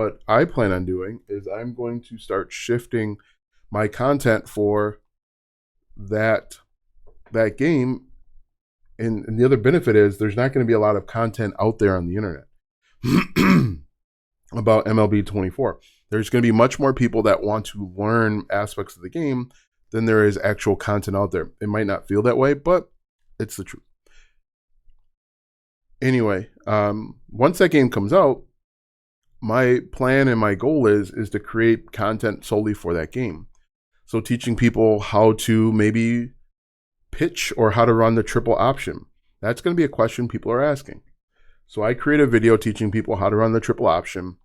what I plan on doing is I'm going to start shifting my content for that game. And the other benefit is there's not going to be a lot of content out there on the internet about MLB 24. There's going to be much more people that want to learn aspects of the game than there is actual content out there. It might not feel that way, but it's the truth. Anyway, once that game comes out, my plan and my goal is to create content solely for that game. So teaching people how to maybe pitch or how to run the triple option. That's going to be a question people are asking. So I create a video teaching people how to run the triple option,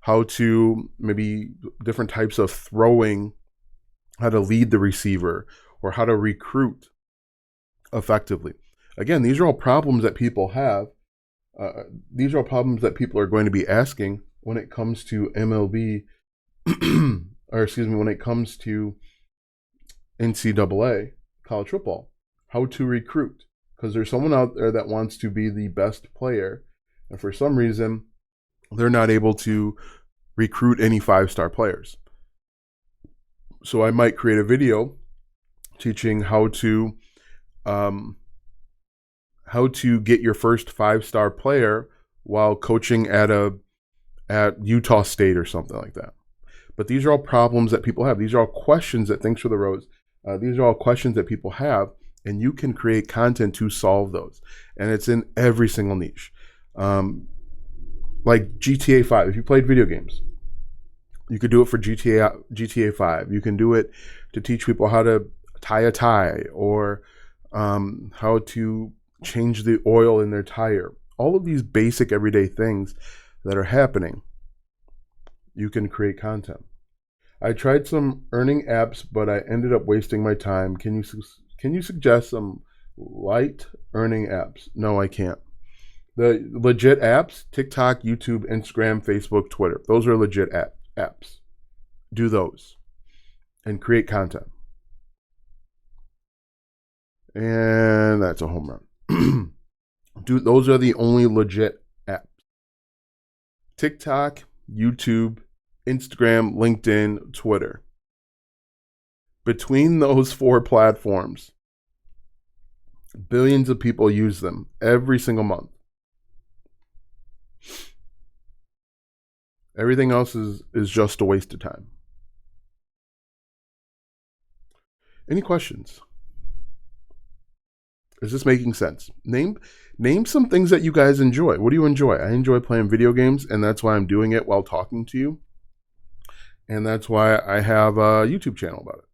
how to maybe different types of throwing, how to lead the receiver, or how to recruit effectively. Again, these are all problems that people have. These are all problems that people are going to be asking when it comes to MLB, when it comes to NCAA, college football, how to recruit. Because there's someone out there that wants to be the best player, and for some reason, they're not able to recruit any 5-star players. So I might create a video teaching how to get your first 5-star player while coaching at Utah State or something like that. But these are all problems that people have. These are all questions that, thanks for the rose, these are all questions that people have, and you can create content to solve those. And it's in every single niche. Like GTA 5, if you played video games, you could do it for GTA 5. You can do it to teach people how to tie a tie, or how to change the oil in their tire. All of these basic everyday things that are happening, you can create content. I tried some earning apps, but I ended up wasting my time. Can you suggest some light earning apps? No, I can't. The legit apps, TikTok, YouTube, Instagram, Facebook, Twitter, those are legit apps. Do those and create content. And that's a home run. Those are the only legit apps. TikTok, YouTube, Instagram, LinkedIn, Twitter. Between those 4 platforms, billions of people use them every single month. Everything else is just a waste of time. Any questions? Is this making sense? Name some things that you guys enjoy. What do you enjoy? I enjoy playing video games, and that's why I'm doing it while talking to you. And that's why I have a YouTube channel about it.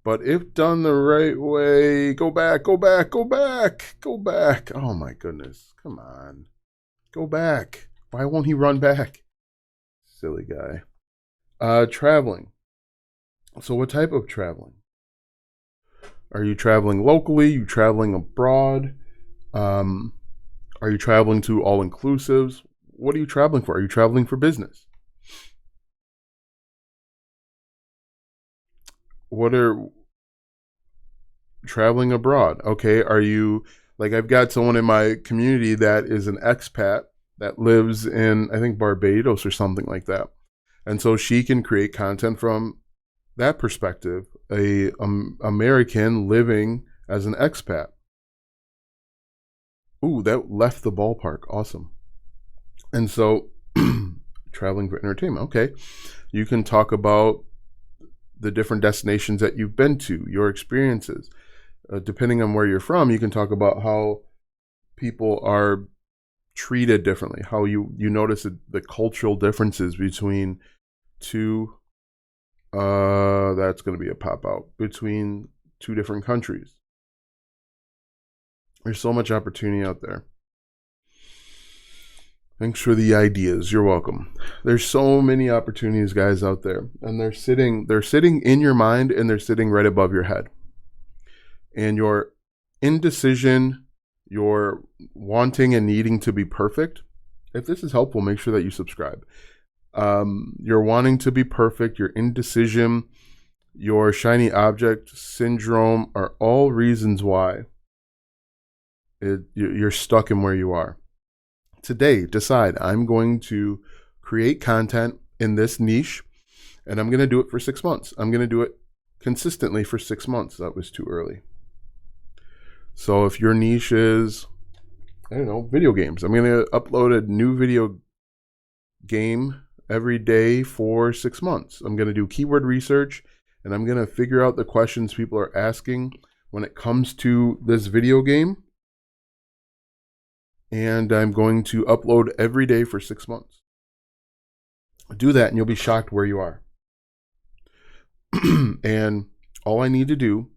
But if done the right way, go back. Oh my goodness. Come on. Go back. Why won't he run back? Silly guy. Traveling. So what type of traveling? Are you traveling locally? Are you traveling abroad? Are you traveling to all-inclusives? What are you traveling for? Are you traveling for business? What are traveling abroad? Okay, are you, like, I've got someone in my community that is an expat that lives in, I think, Barbados or something like that. And so she can create content from that perspective, a American living as an expat. Ooh, that left the ballpark. Awesome. And so traveling for entertainment. Okay. You can talk about the different destinations that you've been to, your experiences. Depending on where you're from, you can talk about how people are treated differently, how you notice the cultural differences between two, that's going to be a pop out, between 2 different countries. There's so much opportunity out there. Thanks for the ideas. You're welcome. There's so many opportunities, guys, out there, and they're sitting in your mind, and they're sitting right above your head. And your indecision, your wanting and needing to be perfect. If this is helpful, make sure that you subscribe. Your wanting to be perfect, your indecision, your shiny object syndrome are all reasons why you're stuck in where you are. Today, decide, I'm going to create content in this niche, and I'm going to do it for 6 months. I'm going to do it consistently for 6 months. That was too early. So if your niche is, I don't know, video games, I'm going to upload a new video game every day for 6 months. I'm going to do keyword research, and I'm going to figure out the questions people are asking when it comes to this video game. And I'm going to upload every day for 6 months. Do that and you'll be shocked where you are. And all I need to do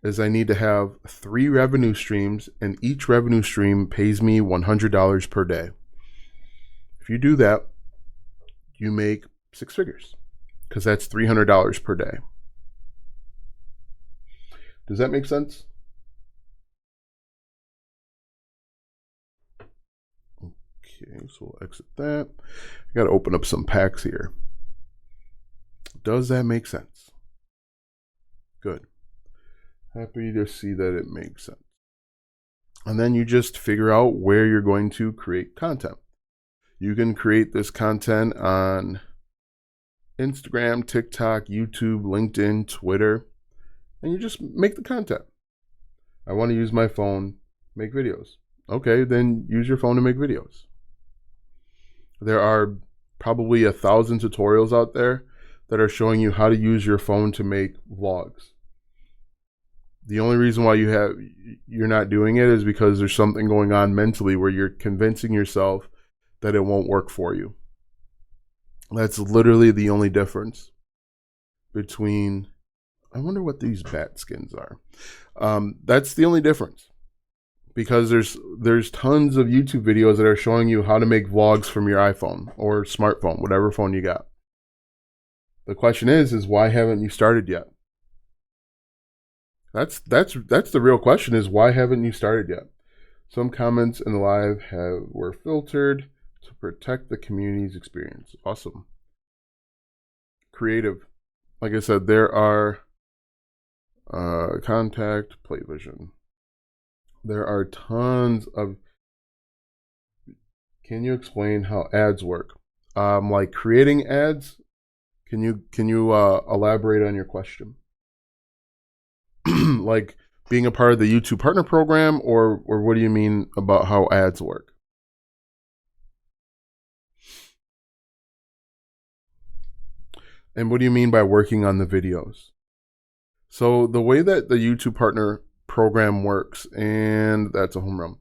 is I need to have 3 revenue streams, and each revenue stream pays me $100 per day. If you do that, you make 6 figures, because that's $300 per day. Does that make sense? Okay, so we'll exit that. I got to open up some packs here. Does that make sense? Good. Happy to see that it makes sense. And then you just figure out where you're going to create content. You can create this content on Instagram, TikTok, YouTube, LinkedIn, Twitter, and you just make the content. I want to use my phone, make videos. Okay, then use your phone to make videos. There are probably 1,000 tutorials out there that are showing you how to use your phone to make vlogs. The only reason why you're not doing it is because there's something going on mentally where you're convincing yourself that it won't work for you. That's literally the only difference between, I wonder what these bat skins are. That's the only difference, because there's tons of YouTube videos that are showing you how to make vlogs from your iPhone or smartphone, whatever phone you got. The question is why haven't you started yet? That's the real question, is why haven't you started yet? Some comments in the live were filtered to protect the community's experience. Awesome. Creative. Like I said, there are contact, play vision. There are tons of. Can you explain how ads work? Like creating ads. Can you elaborate on your question? Like being a part of the YouTube Partner Program, or what do you mean about how ads work? And what do you mean by working on the videos? So the way that the YouTube Partner Program works, and that's a home run,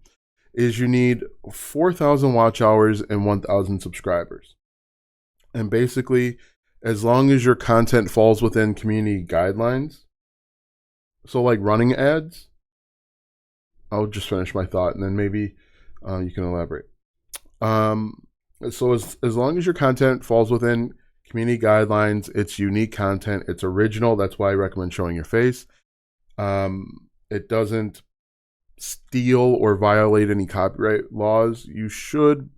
is you need 4,000 watch hours and 1,000 subscribers. And basically, as long as your content falls within community guidelines, so like running ads, I'll just finish my thought and then maybe you can elaborate. So as long as your content falls within community guidelines, it's unique content, it's original, that's why I recommend showing your face. It doesn't steal or violate any copyright laws, you should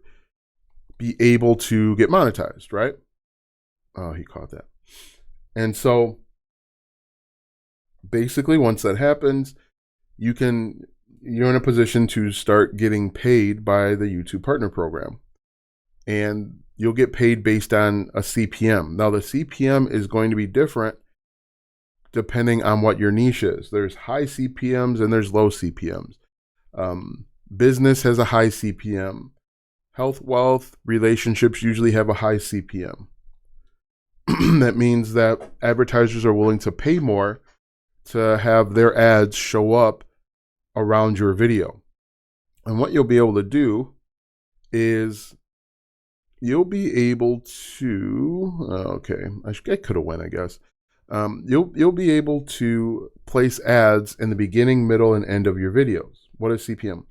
be able to get monetized, right? Oh, he caught that. And so basically, once that happens, you're in a position to start getting paid by the YouTube Partner Program. And you'll get paid based on a CPM. Now, the CPM is going to be different depending on what your niche is. There's high CPMs and there's low CPMs. Business has a high CPM. Health, wealth, relationships usually have a high CPM. That means that advertisers are willing to pay more to have their ads show up around your video. And what you'll be able to do is you'll be able to, I could have went, I guess. You'll be able to place ads in the beginning, middle, and end of your videos. What is CPM?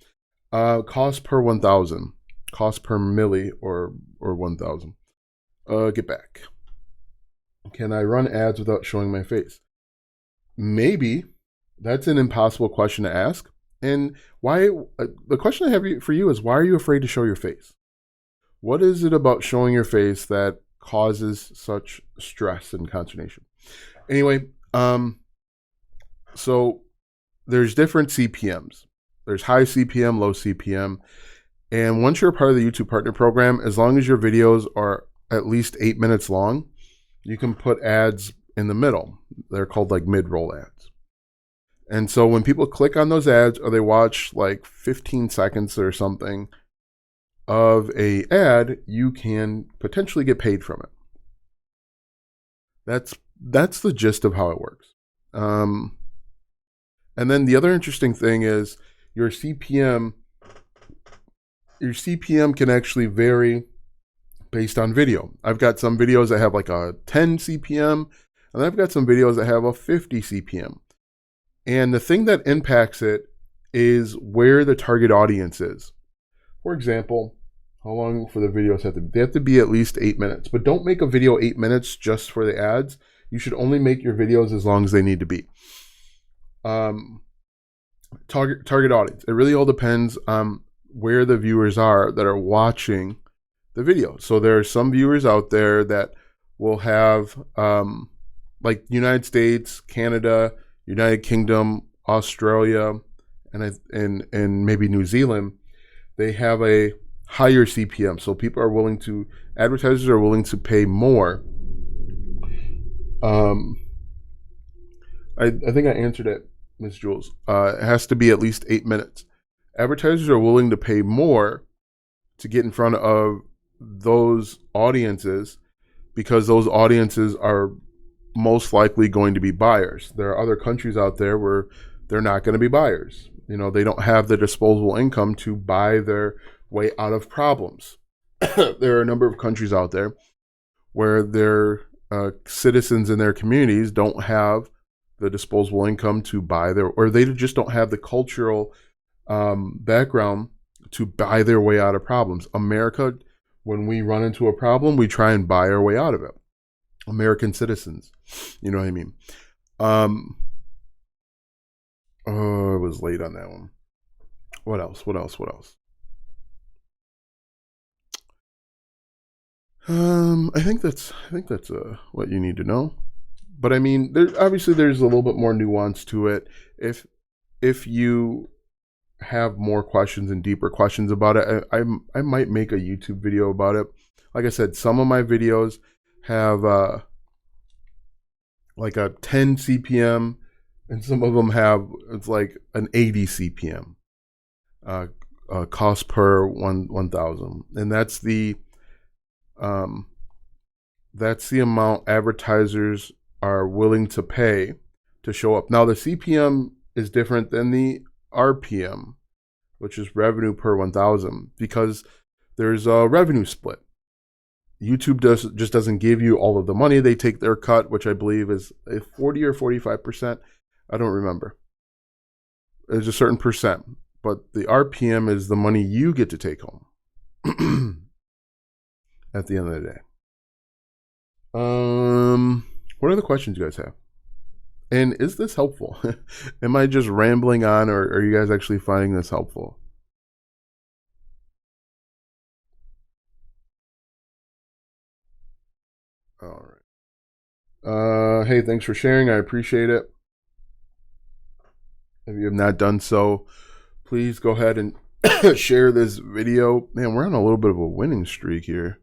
Cost per 1,000. Cost per milli or 1,000. Get back. Can I run ads without showing my face? Maybe. That's an impossible question to ask. And why? The question I have for you is, why are you afraid to show your face? What is it about showing your face that causes such stress and consternation? Anyway, so there's different CPMs. There's high CPM, low CPM. And once you're a part of the YouTube Partner Program, as long as your videos are at least 8 minutes long, you can put ads in the middle. They're called like mid-roll ads. And so when people click on those ads or they watch like 15 seconds or something of a ad, you can potentially get paid from it. That's the gist of how it works. And then the other interesting thing is your CPM can actually vary based on video. I've got some videos that have like a 10 CPM, and I've got some videos that have a 50 CPM. And the thing that impacts it is where the target audience is. For example, how long for the videos have to be? They have to be at least 8 minutes. But don't make a video 8 minutes just for the ads. You should only make your videos as long as they need to be. Target audience. It really all depends on where the viewers are that are watching the video. So there are some viewers out there that will have like United States, Canada, United Kingdom, Australia, and maybe New Zealand. They have a higher CPM. So advertisers are willing to pay more. I think I answered it, Ms. Jules. It has to be at least 8 minutes. Advertisers are willing to pay more to get in front of those audiences because those audiences are most likely going to be buyers. There are other countries out there where they're not going to be buyers. They don't have the disposable income to buy their way out of problems. There are a number of countries out there where their citizens in their communities don't have the disposable income to buy or they just don't have the cultural background to buy their way out of problems. America, when we run into a problem, we try and buy our way out of it. American citizens, you know what I mean? I was late on that one. What else? I think that's what you need to know. But I mean, there's a little bit more nuance to it. If you have more questions and deeper questions about it, I might make a YouTube video about it. Like I said, some of my videos have like a 10 CPM, and some of them have it's like an 80 CPM cost per 1,000, and that's the amount advertisers are willing to pay to show up. Now the CPM is different than the RPM, which is revenue per 1,000, because there's a revenue split. YouTube just doesn't give you all of the money. They take their cut, which I believe is 40 or 45%. I don't remember. There's a certain percent, but the RPM is the money you get to take home at the end of the day. What other questions you guys have? And is this helpful? Am I just rambling on, or are you guys actually finding this helpful? All right. Hey, thanks for sharing. I appreciate it. If you have not done so, please go ahead and share this video. Man, we're on a little bit of a winning streak here.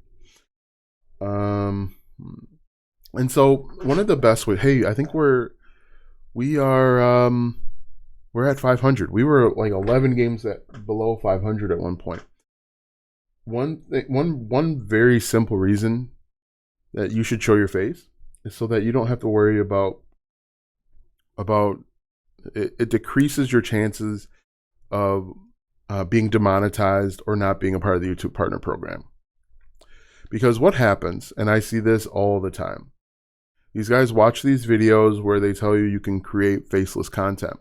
And so one of the best ways, hey, I think we're at 500. We were like 11 games below 500 at one point. One very simple reason that you should show your face is so that you don't have to worry about it decreases your chances of being demonetized or not being a part of the YouTube Partner Program. Because what happens, and I see this all the time, these guys watch these videos where they tell you can create faceless content.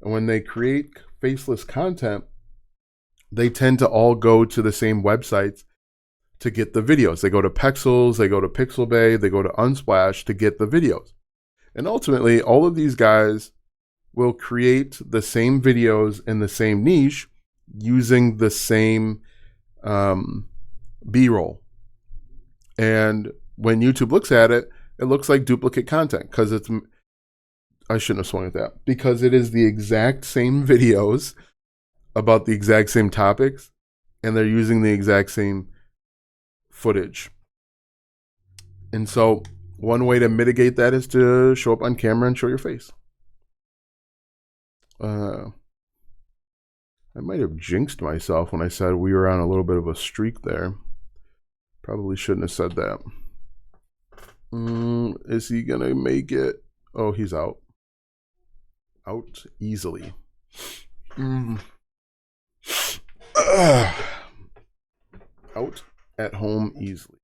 And when they create faceless content, they tend to all go to the same websites to get the videos. They go to Pexels, they go to Pixelbay, they go to Unsplash to get the videos. And ultimately, all of these guys will create the same videos in the same niche using the same B-roll. And when YouTube looks at it, it looks like duplicate content because I shouldn't have swung at that, because it is the exact same videos about the exact same topics, and they're using the exact same footage. And so one way to mitigate that is to show up on camera and show your face. I might have jinxed myself when I said we were on a little bit of a streak there. Probably shouldn't have said that. Is he going to make it? Oh, he's out. Out easily. Out at home easily.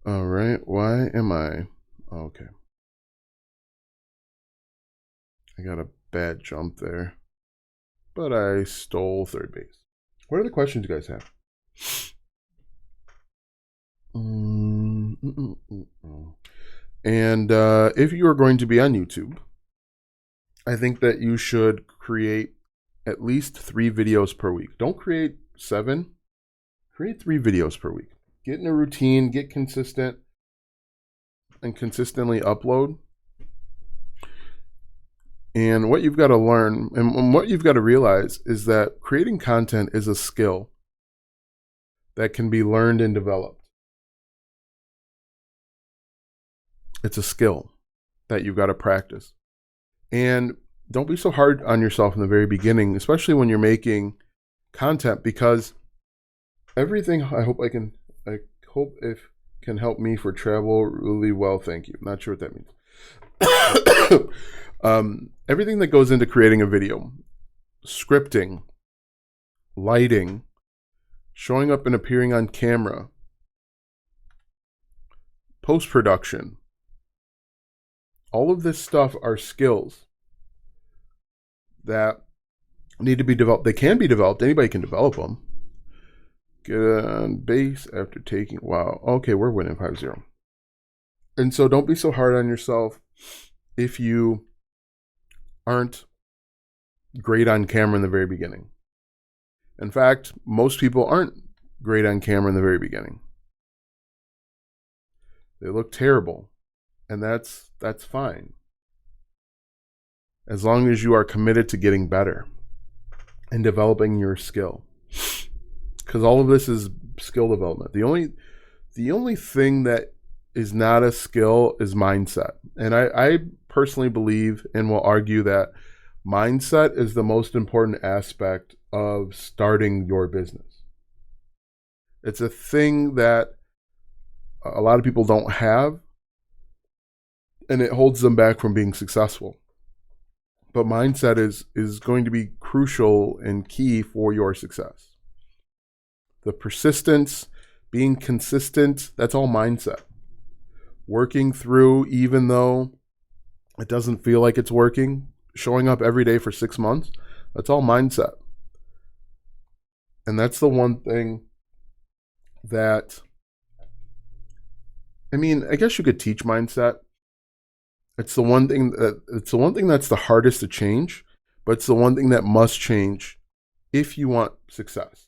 All right. Why am I? Okay. I got a bad jump there. But I stole third base. What are the questions you guys have? And if you are going to be on YouTube, I think that you should create at least 3 videos per week. Don't create 7. Create 3 videos per week. Get in a routine, get consistent, and consistently upload. And what you've got to learn and what you've got to realize is that creating content is a skill that can be learned and developed. It's a skill that you've got to practice. And don't be so hard on yourself in the very beginning, especially when you're making content, because everything I hope it can help me for travel really well. Thank you. Not sure what that means. Everything that goes into creating a video, scripting, lighting, showing up and appearing on camera, post-production, all of this stuff are skills that need to be developed. They can be developed. Anybody can develop them. Get on base after taking, wow. Okay, we're winning 5-0. And so don't be so hard on yourself if you aren't great on camera in the very beginning. In fact, most people aren't great on camera in the very beginning. They look terrible, and that's fine. As long as you are committed to getting better and developing your skill. Because all of this is skill development. The only thing that is not a skill is mindset. And I personally believe and will argue that mindset is the most important aspect of starting your business. It's a thing that a lot of people don't have, and it holds them back from being successful. But mindset is going to be crucial and key for your success. The persistence, being consistent, that's all mindset. Working through, even though it doesn't feel like it's working, showing up every day for 6 months, that's all mindset. And that's the one thing that, I guess you could teach mindset. It's the one thing that's the hardest to change, but it's the one thing that must change if you want success.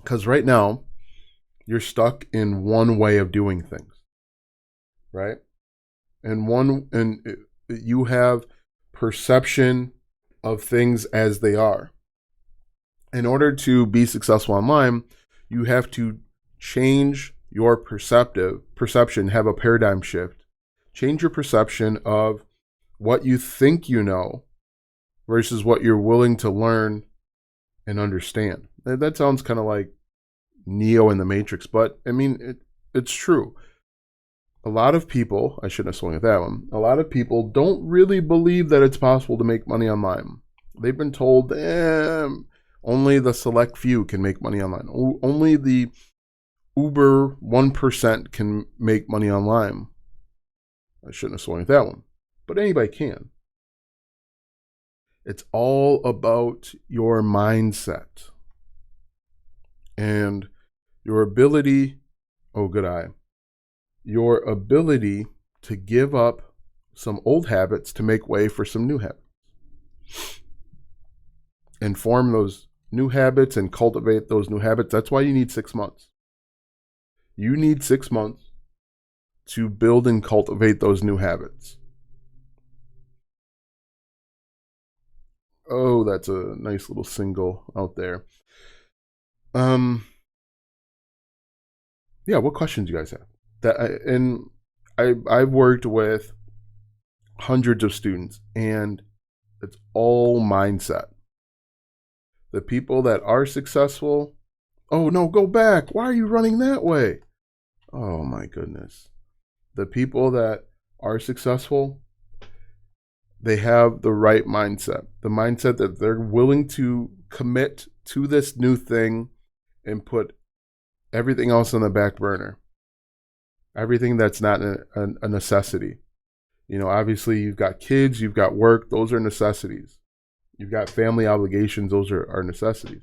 Because right now, you're stuck in one way of doing things, right? And you have perception of things as they are. In order to be successful online, you have to change your perception, have a paradigm shift. Change your perception of what you think you know versus what you're willing to learn and understand. That sounds kind of like Neo in the Matrix, but it's true. A lot of people, I shouldn't have swung at that one, a lot of people don't really believe that it's possible to make money online. They've been told only the select few can make money online. Only the Uber 1% can make money online. I shouldn't have swung at that one, but anybody can. It's all about your mindset and your ability, your ability to give up some old habits to make way for some new habits. And form those new habits and cultivate those new habits. That's why you need 6 months. You need 6 months to build and cultivate those new habits. Oh, that's a nice little single out there. Yeah, what questions do you guys have? And I've worked with hundreds of students, and it's all mindset. The people that are successful, oh no, go back. Why are you running that way? Oh my goodness. The people that are successful, they have the right mindset. The mindset that they're willing to commit to this new thing and put everything else on the back burner. Everything that's not a necessity. You know, obviously you've got kids, you've got work, those are necessities. You've got family obligations, those are necessities.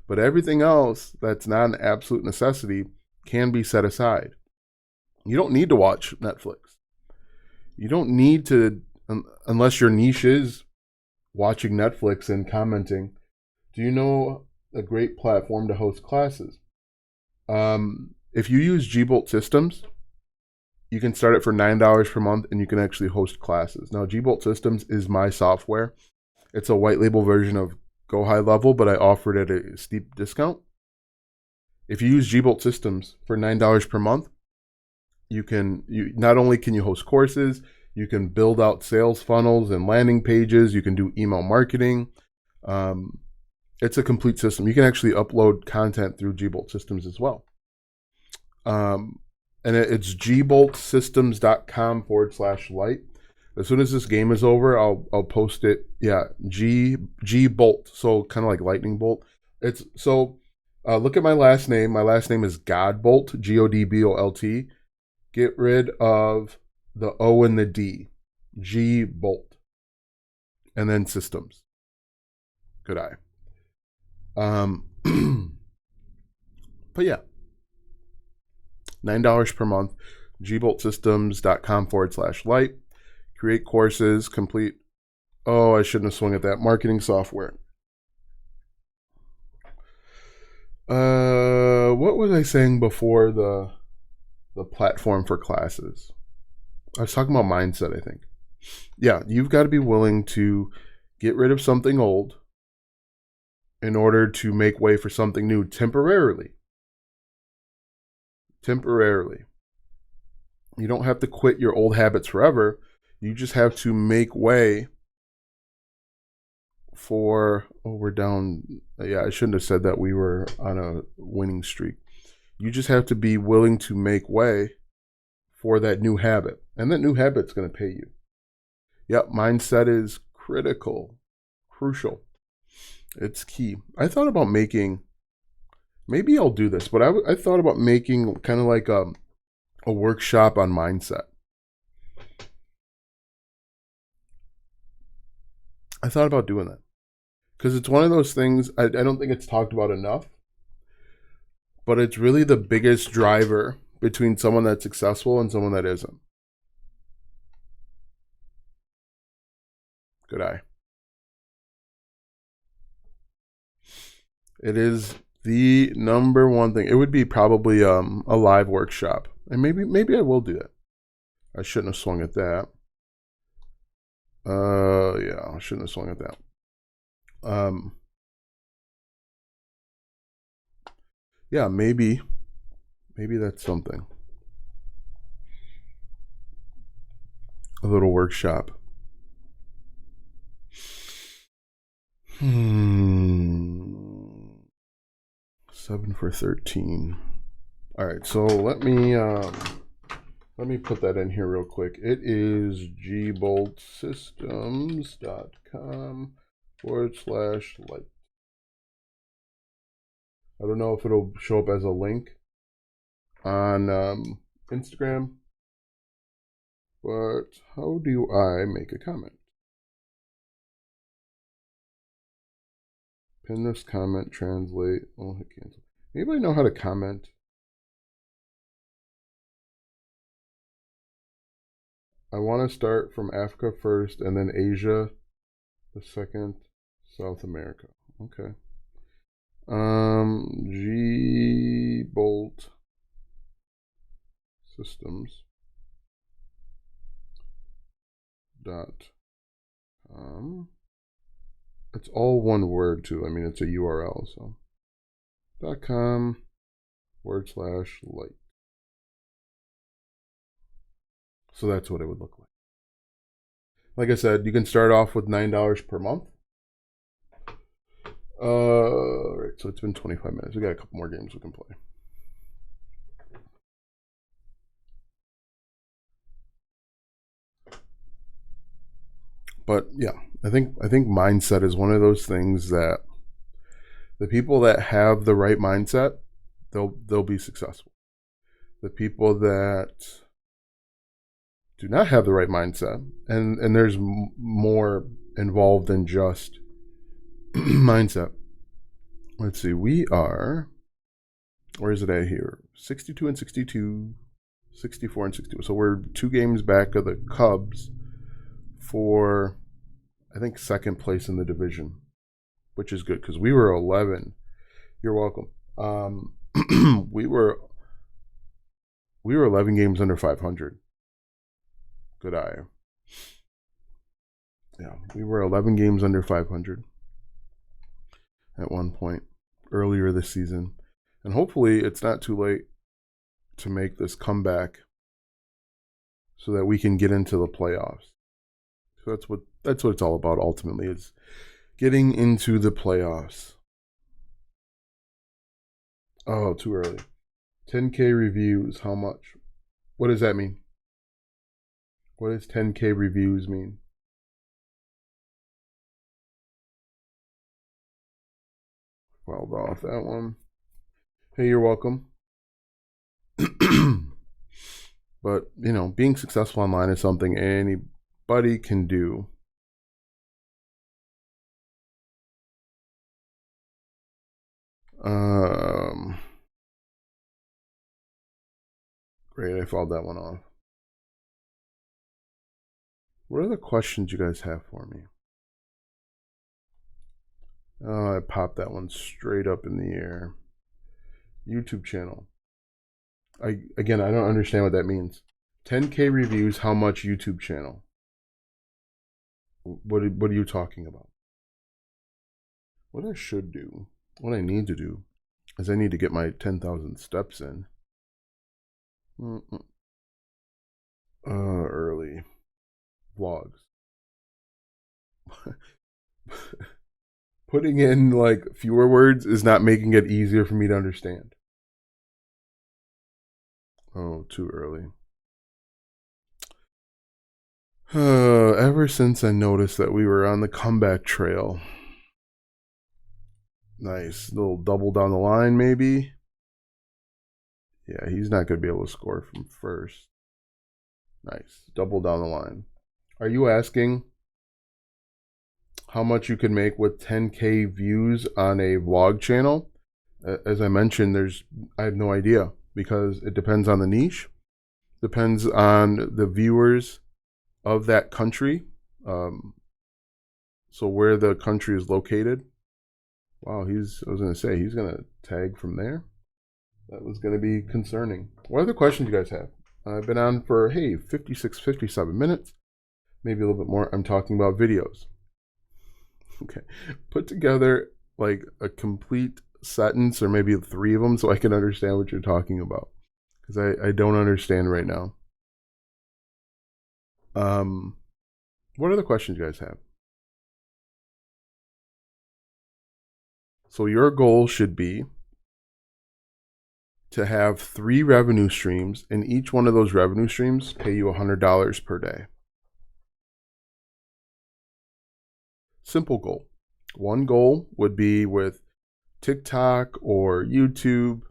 But everything else that's not an absolute necessity can be set aside. You don't need to watch Netflix. You don't need to, unless your niche is watching Netflix and commenting. Do you know a great platform to host classes? If you use Gbolt Systems, you can start it for $9 per month and you can actually host classes. Now, Gbolt Systems is my software. It's a white label version of Go High Level, but I offered it at a steep discount. If you use Gbolt Systems for $9 per month, you not only can you host courses, you can build out sales funnels and landing pages. You can do email marketing. It's a complete system. You can actually upload content through Gbolt Systems as well. And it's gboltsystems.com/light. As soon as this game is over, I'll post it. Yeah, Gbolt. So kind of like lightning bolt. It's so look at my last name. My last name is Godbolt, Godbolt. Get rid of the O and the D. Gbolt. And then systems. Good eye. But yeah. $9 per month. gboltsystems.com/light. Create courses, complete. Oh, I shouldn't have swung at that. Marketing software. What was I saying before the platform for classes? I was talking about mindset, I think. Yeah, you've got to be willing to get rid of something old in order to make way for something new temporarily. Temporarily. You don't have to quit your old habits forever. You just have to make way for, oh, we're down. Yeah, I shouldn't have said that we were on a winning streak. You just have to be willing to make way for that new habit. And that new habit's going to pay you. Yep, mindset is critical, crucial. It's key. I thought about making, maybe I'll do this, but I thought about making kind of like a workshop on mindset. I thought about doing that because it's one of those things I don't think it's talked about enough, but it's really the biggest driver between someone that's successful and someone that isn't. Good eye. It is the number one thing. It would be probably a live workshop, and maybe I will do that. I shouldn't have swung at that. Yeah, I shouldn't have swung at that. Yeah, maybe that's something. A little workshop. 7 for 13. All right, so let me put that in here real quick. It is gboltsystems.com/light. I don't know if it'll show up as a link on Instagram, but how do I make a comment? Pin this comment, translate. Oh, hit cancel. Anybody know how to comment? I want to start from Africa first and then Asia the second, South America. Okay. Gbolt Systems it's all one word too. I mean, it's a URL, so .com /light. So that's what it would look like. Like I said, you can start off with $9 per month. Right, so it's been 25 minutes. We got a couple more games we can play. But yeah, I think mindset is one of those things that the people that have the right mindset, they'll be successful. The people that do not have the right mindset, and there's more involved than just mindset. Let's see, we are, where is it at here? 62 and 62, 64 and 62. So we're 2 games back of the Cubs for, I think, second place in the division, which is good because we were 11. You're welcome. We were 11 games under 500. Good eye. Yeah, we were 11 games under 500 at one point earlier this season. And hopefully it's not too late to make this comeback so that we can get into the playoffs. So that's what it's all about ultimately, is getting into the playoffs. Oh, too early. 10K reviews, how much? What does that mean? What does 10K reviews mean? Filed off that one. Hey, you're welcome. But, being successful online is something anybody can do. Great, I filed that one off. What other questions you guys have for me? Oh, I popped that one straight up in the air. YouTube channel. I don't understand what that means. 10K reviews, how much YouTube channel? What are you talking about? What I should do, what I need to do, is I need to get my 10,000 steps in. Early vlogs. Putting in like fewer words is not making it easier for me to understand. Oh, too early. Ever since I noticed that we were on the comeback trail. Nice. Little double down the line, maybe. Yeah, he's not going to be able to score from first. Nice. Double down the line. Are you asking how much you can make with 10K views on a vlog channel? As I mentioned, I have no idea, because it depends on the niche, depends on the viewers of that country. So where the country is located. Wow, I was going to say, he's going to tag from there. That was going to be concerning. What other questions you guys have? I've been on for, 56, 57 minutes. Maybe a little bit more. I'm talking about videos. Okay. Put together like a complete sentence, or maybe 3 of them, so I can understand what you're talking about. Because I don't understand right now. What other questions you guys have? So your goal should be to have 3 revenue streams, and each one of those revenue streams pay you $100 per day. Simple goal. One goal would be with TikTok or YouTube.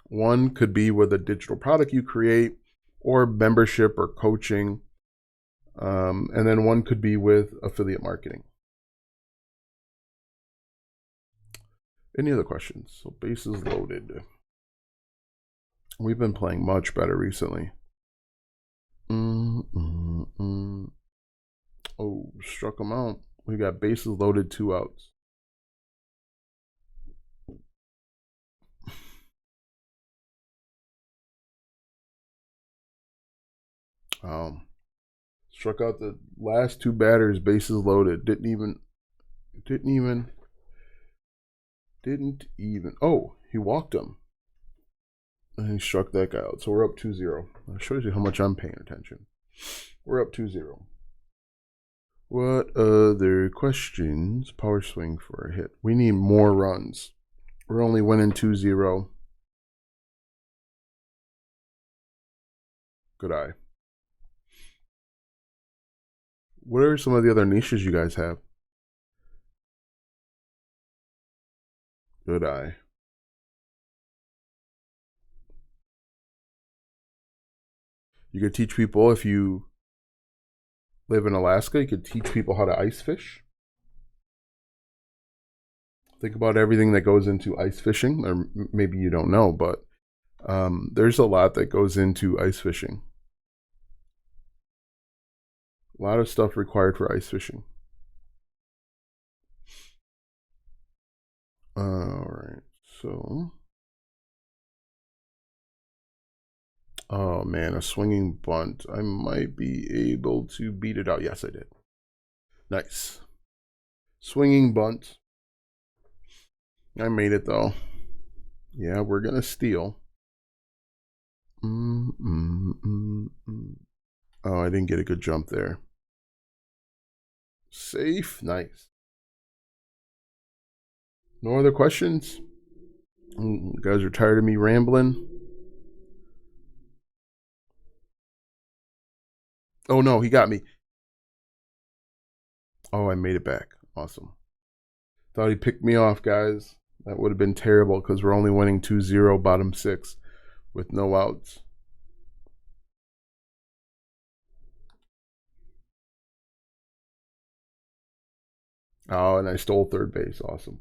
One could be with a digital product you create, or membership or coaching. And then one could be with affiliate marketing. Any other questions? So bases loaded. We've been playing much better recently. Oh, struck them out. We got bases loaded, 2 outs. Struck out the last 2 batters, bases loaded. Didn't even. Oh, he walked him. And he struck that guy out. So we're up 2-0. That shows you how much I'm paying attention. We're up 2-0. What other questions? Power swing for a hit. We need more runs. We're only winning 2-0. Good eye. What are some of the other niches you guys have? Good eye. You could teach people, if you live in Alaska, you could teach people how to ice fish. Think about everything that goes into ice fishing, or maybe you don't know, but there's a lot that goes into ice fishing. A lot of stuff required for ice fishing. All right, so. Oh man, a swinging bunt. I might be able to beat it out. Yes, I did. Nice. Swinging bunt. I made it though. Yeah, we're going to steal. Oh, I didn't get a good jump there. Safe. Nice. No other questions? You guys are tired of me rambling? Oh no, he got me. Oh, I made it back. Awesome. Thought he picked me off, guys. That would have been terrible because we're only winning 2-0, bottom 6 with no outs. Oh, and I stole third base. Awesome.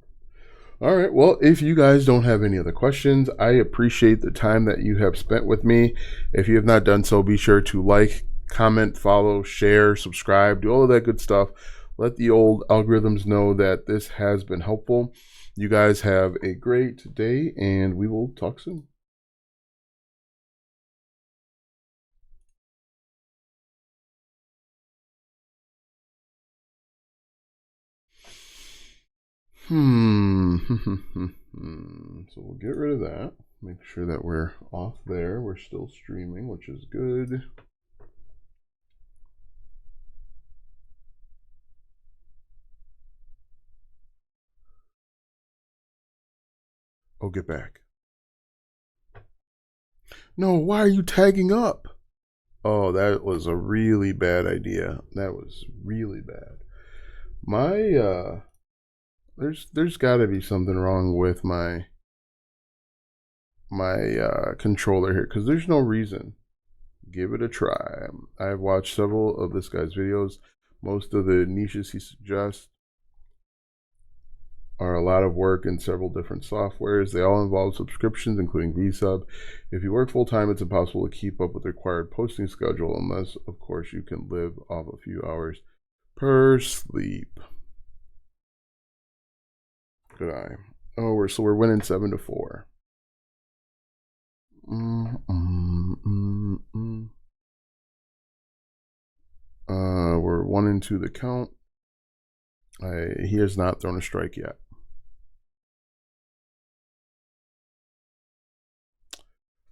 All right. Well, if you guys don't have any other questions, I appreciate the time that you have spent with me. If you have not done so, be sure to like, comment, follow, share, subscribe, do all of that good stuff. Let the old algorithms know that this has been helpful. You guys have a great day, and we will talk soon. So we'll get rid of that. Make sure that we're off there. We're still streaming, which is good. Oh, get back. No, why are you tagging up? Oh, that was a really bad idea. That was really bad. My there's got to be something wrong with my controller here, because there's no reason. Give it a try. I've watched several of this guy's videos. Most of the niches he suggests are a lot of work in several different softwares. They all involve subscriptions, including VSub. If you work full-time, it's impossible to keep up with the required posting schedule unless, of course, you can live off a few hours per sleep. Good eye. Oh, we're winning 7-4. We're 1-2 the count. He has not thrown a strike yet.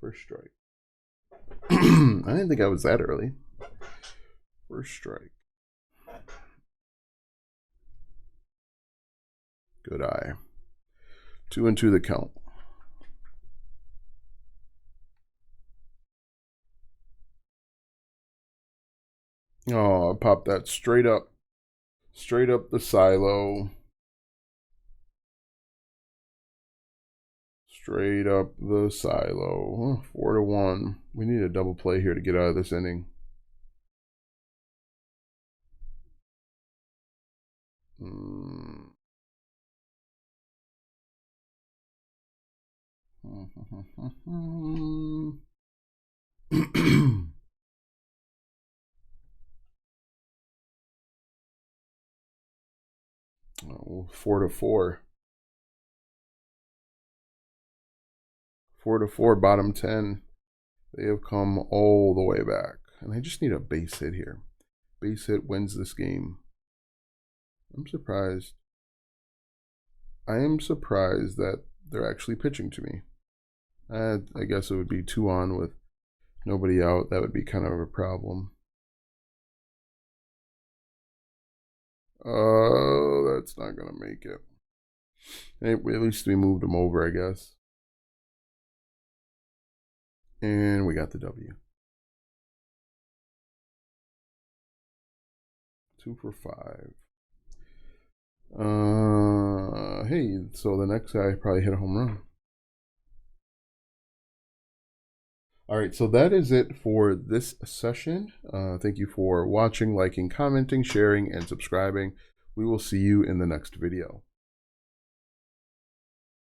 First strike. I didn't think I was that early. First strike. Good eye. 2-2 the count. Oh, I popped that straight up the silo. Straight up the silo. 4-1. We need a double play here to get out of this inning. Oh, 4-4. 4-4, bottom 10. They have come all the way back. And I just need a base hit here. Base hit wins this game. I'm surprised. I am surprised that they're actually pitching to me. I guess it would be 2 on with nobody out. That would be kind of a problem. Oh, that's not going to make it. At least we moved him over, I guess. And we got the W. 2 for 5. Hey, so the next guy probably hit a home run. All right, so that is it for this session. Thank you for watching, liking, commenting, sharing, and subscribing. We will see you in the next video.